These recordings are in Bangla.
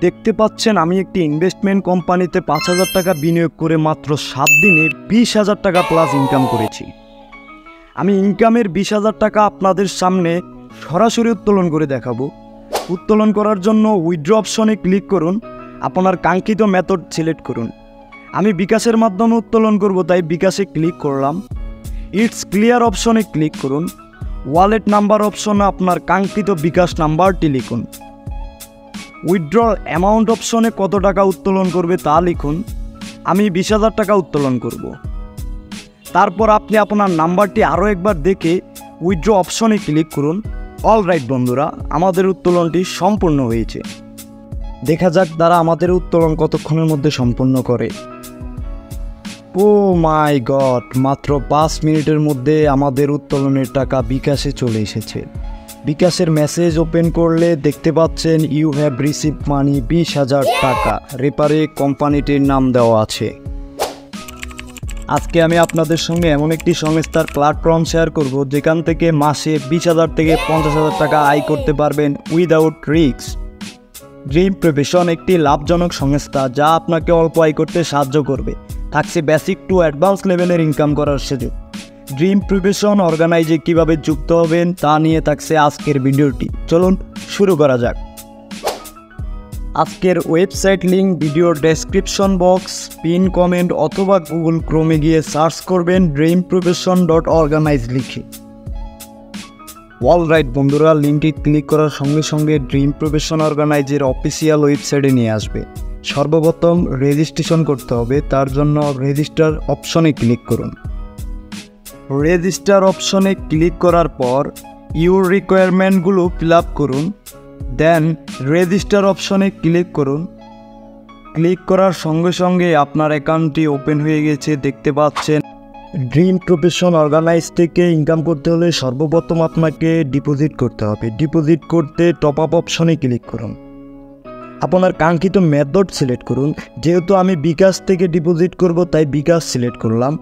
দেখতে পাচ্ছেন আমি একটি ইনভেস্টমেন্ট কোম্পানিতে ৫,০০০ টাকা বিনিয়োগ করে মাত্র ৭ দিনে ২০,০০০ টাকা প্লাস ইনকাম করেছি। আমি ইনকামের ২০,০০০ টাকা আপনাদের সামনে সরাসরি উত্তোলন করে দেখাবো। উত্তোলন করার জন্য উইথড্র অপশনে ক্লিক করুন, আপনার কাঙ্ক্ষিত মেথড সিলেক্ট করুন। আমি বিকাশের মাধ্যমে উত্তোলন করব, তাই বিকাশে ক্লিক করলাম। ইটস ক্লিয়ার অপশনে ক্লিক করুন। ওয়ালেট নাম্বার অপশনে আপনার কাঙ্ক্ষিত বিকাশ নাম্বারটি লিখুন। উইথড্র অ্যামাউন্ট অপশনে কত টাকা উত্তোলন করবে তা লিখুন। আমি ২০,০০০ টাকা উত্তোলন করব। তারপর আপনি আপনার নাম্বারটি আরও একবার দেখে উইথড্র অপশনে ক্লিক করুন। অলরাইট বন্ধুরা, আমাদের উত্তোলনটি সম্পূর্ণ হয়েছে। দেখা যাক তারা আমাদের উত্তোলন কতক্ষণের মধ্যে সম্পূর্ণ করে। ও মাই গড, মাত্র ৫ মিনিটের মধ্যে আমাদের উত্তোলনের টাকা বিকাশে চলে এসেছে। বিকাশের মেসেজ ওপেন করলে দেখতে পাচ্ছেন ইউ হ্যাভ রিসিভ মানি ২০,০০০ টাকা। রেপারে কোম্পানিটির নাম দেওয়া আছে। আজকে আমি আপনাদের সঙ্গে এমন একটি সংস্থার প্ল্যাটফর্ম শেয়ার করব যেখান থেকে মাসে ২০,০০০ থেকে ৫০,০০০ টাকা আয় করতে পারবেন উইদাউট রিস্ক। ড্রিম প্রফেশন একটি লাভজনক সংস্থা যা আপনাকে অল্প আয় করতে সাহায্য করবে। থাকছে বেসিক টু অ্যাডভান্স লেভেলের ইনকাম করার সুযোগ। ড্রিম প্রফেশন অর্গানাইজে কিভাবে যুক্ত হবেন তা নিয়ে থাকছে আজকের ভিডিওটি। চলুন শুরু করা যাক। আজকের ওয়েবসাইট লিঙ্ক ভিডিওর ডেসক্রিপশন বক্স, পিন কমেন্ট অথবা গুগল ক্রোমে গিয়ে সার্চ করবেন dreamprofession.organize লিখে। অলরাইট বন্ধুরা, লিঙ্কে ক্লিক করার সঙ্গে সঙ্গে ড্রিম প্রফেশন অর্গানাইজের অফিসিয়াল ওয়েবসাইটে নিয়ে আসবে। সর্বপ্রথম রেজিস্ট্রেশন করতে হবে, তার জন্য রেজিস্টার অপশনে ক্লিক করুন। রেজিস্টার অপশনে ক্লিক করার পর ইউর রিকোয়ারমেন্টগুলো ফিল আপ করুন। দেন রেজিস্টার অপশনে ক্লিক করুন। ক্লিক করার সঙ্গে সঙ্গে আপনার অ্যাকাউন্টটি ওপেন হয়ে গেছে। দেখতে পাচ্ছেন ড্রিম প্রফেশন অর্গানাইজ থেকে ইনকাম করতে হলে সর্বপ্রথম আপনাকে ডিপোজিট করতে হবে। ডিপোজিট করতে টপ আপ অপশনে ক্লিক করুন। আপনার কাঙ্ক্ষিত মেথড সিলেক্ট করুন। যেহেতু আমি বিকাশ থেকে ডিপোজিট করব তাই বিকাশ সিলেক্ট করলাম।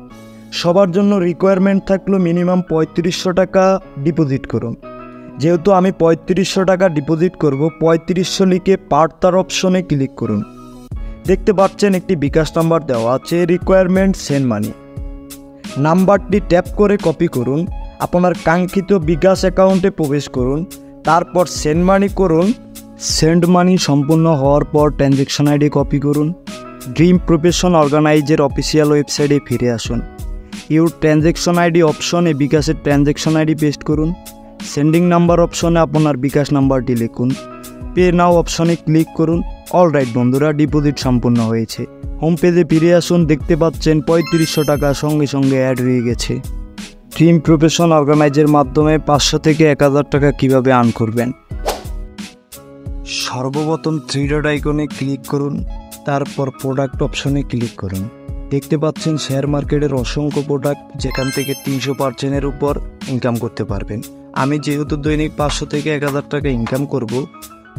সবার জন্য রিকোয়ারমেন্ট থাকলো মিনিমাম ৩৫০০ টাকা ডিপোজিট করুন। যেহেতু আমি ৩৫০০ টাকা ডিপোজিট করব, ৩৫০০ লিখে পার্টার অপশনে ক্লিক করুন। দেখতে পাচ্ছেন একটি বিকাশ নাম্বার দেওয়া আছে, রিকোয়ারমেন্ট সেন্ড মানি। নাম্বারটি ট্যাপ করে কপি করুন। আপনার কাঙ্ক্ষিত বিকাশ অ্যাকাউন্টে প্রবেশ করুন। তারপর সেন্ড মানি করুন। সেন্ড মানি সম্পূর্ণ হওয়ার পর ট্রানজ্যাকশন আইডি কপি করুন। ড্রিম প্রফেশন অর্গানাইজের অফিসিয়াল ওয়েবসাইটে ফিরে আসুন। ইউর ট্রানজ্যাকশন আইডি অপশনে বিকাশের ট্রানজ্যাকশন আইডি পেস্ট করুন। সেন্ডিং নাম্বার অপশনে আপনার বিকাশ নাম্বারটি লিখুন। পে নাও অপশনে ক্লিক করুন। অলরাইট বন্ধুরা, ডিপোজিট সম্পূর্ণ হয়েছে। হোম পেজে ফিরে আসুন। দেখতে পাচ্ছেন ৩৫০০ টাকা সঙ্গে সঙ্গে অ্যাড হয়ে গেছে। ড্রিম প্রফেশন অর্গানাইজের মাধ্যমে ৫০০ থেকে ১,০০০ টাকা কীভাবে আর্ন করবেন। সর্বপ্রথম 3 ডট আইকনে ক্লিক করুন। তারপর প্রোডাক্ট অপশনে ক্লিক করুন। দেখতে পাচ্ছেন শেয়ার মার্কেটের অসংখ্য প্রোডাক্ট, যেখান থেকে ৩০০% উপর ইনকাম করতে পারবেন। আমি যেহেতু দৈনিক ৫০০ থেকে ১,০০০ টাকা ইনকাম করব,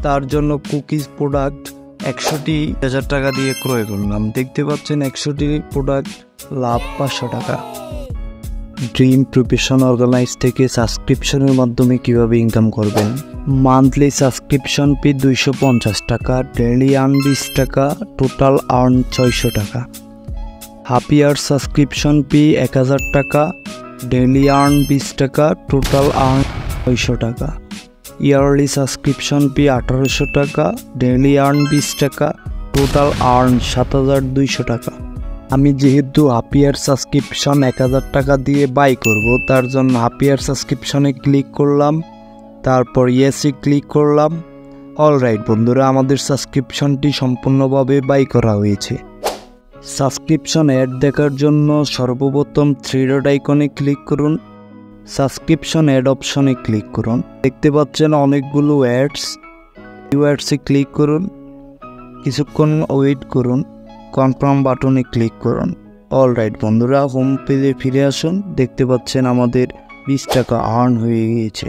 তার জন্য কুকিজ প্রোডাক্ট ১০০,০০০ টাকা দিয়ে ক্রয় করলাম। দেখতে পাচ্ছেন ১০০টি প্রোডাক্ট, লাভ ৫০০ টাকা। ড্রিম প্রফেশন অর্গানাইজ থেকে সাবস্ক্রিপশনের মাধ্যমে কিভাবে ইনকাম করবেন। মান্থলি সাবস্ক্রিপশন ফি ২৫০ টাকা, ডেইলি আর্ন ২০ টাকা, টোটাল আর্ন ৬০০ টাকা। হাফ ইয়ার সাবস্ক্রিপশন ফি ১,০০০ টাকা, ডেইলি আর্ন ২০ টাকা, টোটাল আর্ন ৬০০ টাকা। ইয়ারলি সাবস্ক্রিপশন ফি ১৮০০ টাকা, ডেইলি আর্ন ২০ টাকা, টোটাল আর্ন ৭,২০০ টাকা। আমি যেহেতু হাফ ইয়ার সাবস্ক্রিপশন ১,০০০ টাকা দিয়ে বাই করব, তার জন্য হাফ ইয়ার সাবস্ক্রিপশনে ক্লিক করলাম। তারপর ইয়েসে ক্লিক করলাম। অলরাইট বন্ধুরা, আমাদের সাবস্ক্রিপশনটি সম্পূর্ণভাবে বাই করা হয়েছে। সাবস্ক্রিপশন অ্যাড দেখার জন্য সর্বপ্রথম 3 ডট আইকনে ক্লিক করুন। সাবস্ক্রিপশন অ্যাড অপশনে ক্লিক করুন। দেখতে পাচ্ছেন অনেকগুলো অ্যাডস। অ্যাডসে ক্লিক করুন। কিছুক্ষণ ওয়েট করুন। কনফার্ম বাটনে ক্লিক করুন। অলরাইট বন্ধুরা, হোম পেজে ফিরে আসুন। দেখতে পাচ্ছেন আমাদের 20 টাকা আর্ন হয়ে গিয়েছে।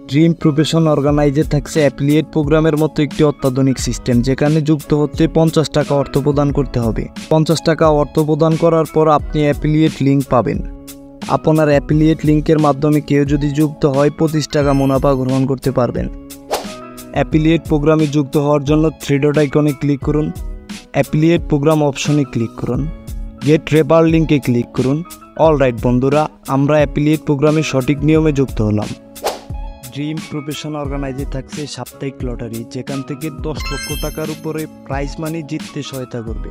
ড্রিম প্রফেশন অর্গানাইজে থাকছে অ্যাফিলিয়েট প্রোগ্রামের মতো একটি অত্যাধুনিক সিস্টেম, যেখানে যুক্ত হতে 50 টাকা অর্থ প্রদান করতে হবে। 50 টাকা অর্থ প্রদান করার পর আপনি অ্যাফিলিয়েট লিঙ্ক পাবেন। আপনার অ্যাফিলিয়েট লিঙ্কের মাধ্যমে কেউ যদি যুক্ত হয় 25 টাকা মুনাফা গ্রহণ করতে পারবেন। অ্যাফিলিয়েট প্রোগ্রামে যুক্ত হওয়ার জন্য থ্রি ডট আইকনে ক্লিক করুন, অ্যাফিলিয়েট প্রোগ্রাম অপশনে ক্লিক করুন, গেট রেফার লিঙ্কে ক্লিক করুন। অলরাইট বন্ধুরা, আমরা অ্যাফিলিয়েট প্রোগ্রামে সঠিক নিয়মে যুক্ত হলাম। ড্রিম প্রফেশন অর্গানাইজে থাকছে সাপ্তাহিক লটারি, যেখান থেকে 10 লক্ষ টাকার উপরে প্রাইজ মানি জিততে সহায়তা করবে।